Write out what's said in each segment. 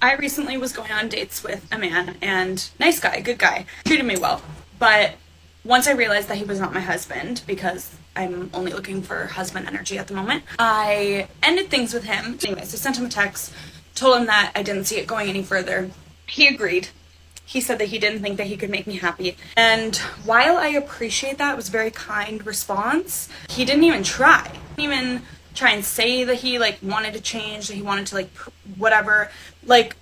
I recently was going on dates with a man, and nice guy, good guy, treated me well. But once I realized that he was not my husband, because I'm only looking for husband energy at the moment, I ended things with him. Anyways, I sent him a text, told him that I didn't see it going any further. He agreed. He said that he didn't think that he could make me happy. And while I appreciate that, it was a very kind response, he didn't even try. He didn't even try and say that he like wanted to change, that he wanted to like whatever. Like,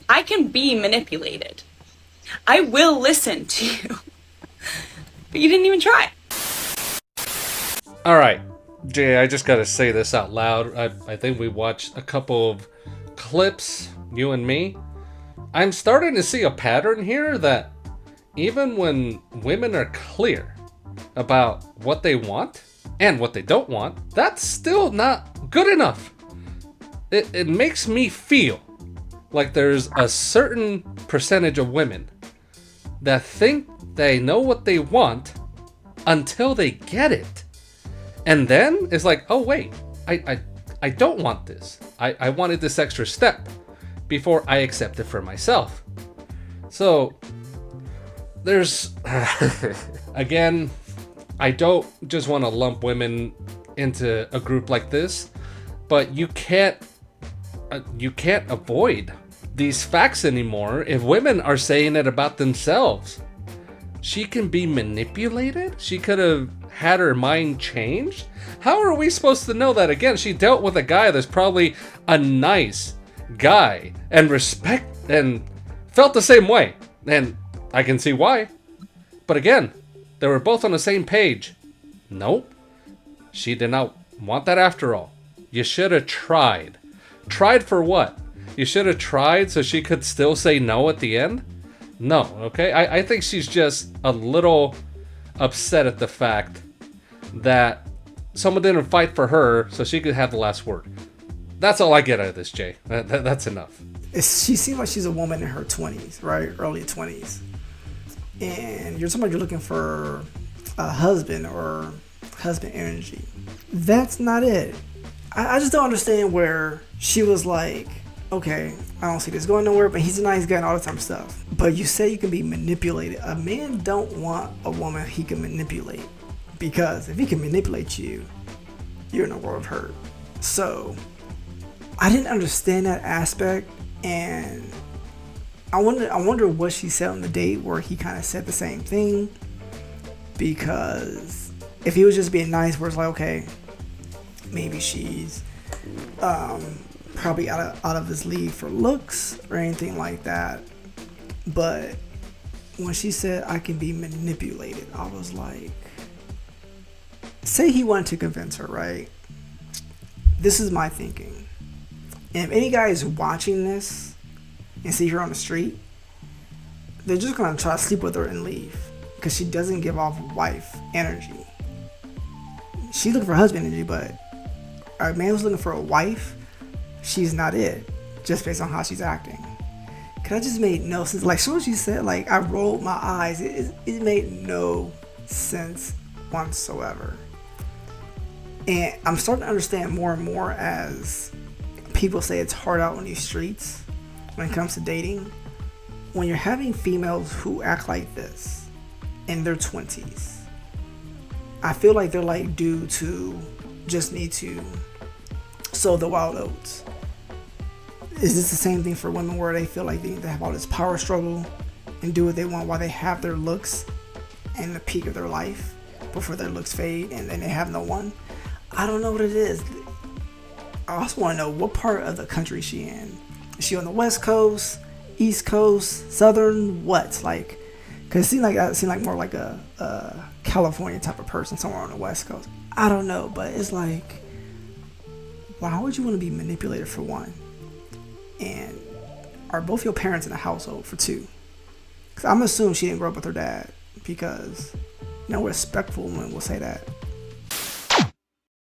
I can be manipulated. I will listen to you. But you didn't even try. All right, Jay, I just got to say this out loud. I think we watched a couple of clips, you and me. I'm starting to see a pattern here that even when women are clear about what they want and what they don't want, that's still not good enough. It makes me feel like there's a certain percentage of women that think they know what they want until they get it. And then it's like, oh wait, I don't want this. I wanted this extra step before I accept it for myself. So there's again, I don't just want to lump women into a group like this, but you can't avoid these facts anymore if women are saying it about themselves. She can be manipulated? She could have had her mind changed? How are we supposed to know that? Again, she dealt with a guy that's probably a nice guy and respect and felt the same way. And I can see why. But again, they were both on the same page. Nope. She did not want that after all. You should have tried. Tried for what? You should have tried so she could still say no at the end? No, okay? I think she's just a little upset at the fact that someone didn't fight for her so she could have the last word. That's all I get out of this, Jay. That's enough. She seems like she's a woman in her 20s, right? Early 20s. And you're somebody you're looking for a husband or husband energy. That's not it. I just don't understand where she was like, okay, I don't see this going nowhere, but he's a nice guy and all that type of stuff. But you say you can be manipulated. A man don't want a woman he can manipulate. Because if he can manipulate you, you're in a world of hurt. So I didn't understand that aspect, and I wonder what she said on the date where he kind of said the same thing. Because if he was just being nice, where it's like, okay, maybe she's probably out of his league for looks or anything like that. But when she said I can be manipulated, I was like, say he wanted to convince her, right? This is my thinking. And if any guy is watching this and see her on the street, they're just gonna try to sleep with her and leave because she doesn't give off wife energy. She's looking for husband energy, but a man who's looking for a wife, she's not it, just based on how she's acting. Cause I just made no sense. Like, soon as she said, like, I rolled my eyes. It made no sense whatsoever. And I'm starting to understand more and more as people say it's hard out on these streets when it comes to dating. When you're having females who act like this in their 20s, I feel like they're like due to just need to sow the wild oats. Is this the same thing for women where they feel like they need to have all this power struggle and do what they want while they have their looks and the peak of their life before their looks fade and then they have no one? I don't know what it is. I also want to know what part of the country is she in. Is she on the West Coast, East Coast, Southern, what? Like, because it seemed like more like a California type of person somewhere on the West Coast. I don't know, but it's like, why would you want to be manipulated for one? And are both your parents in the household for two? Because I'm assuming she didn't grow up with her dad, because no respectful woman will say that.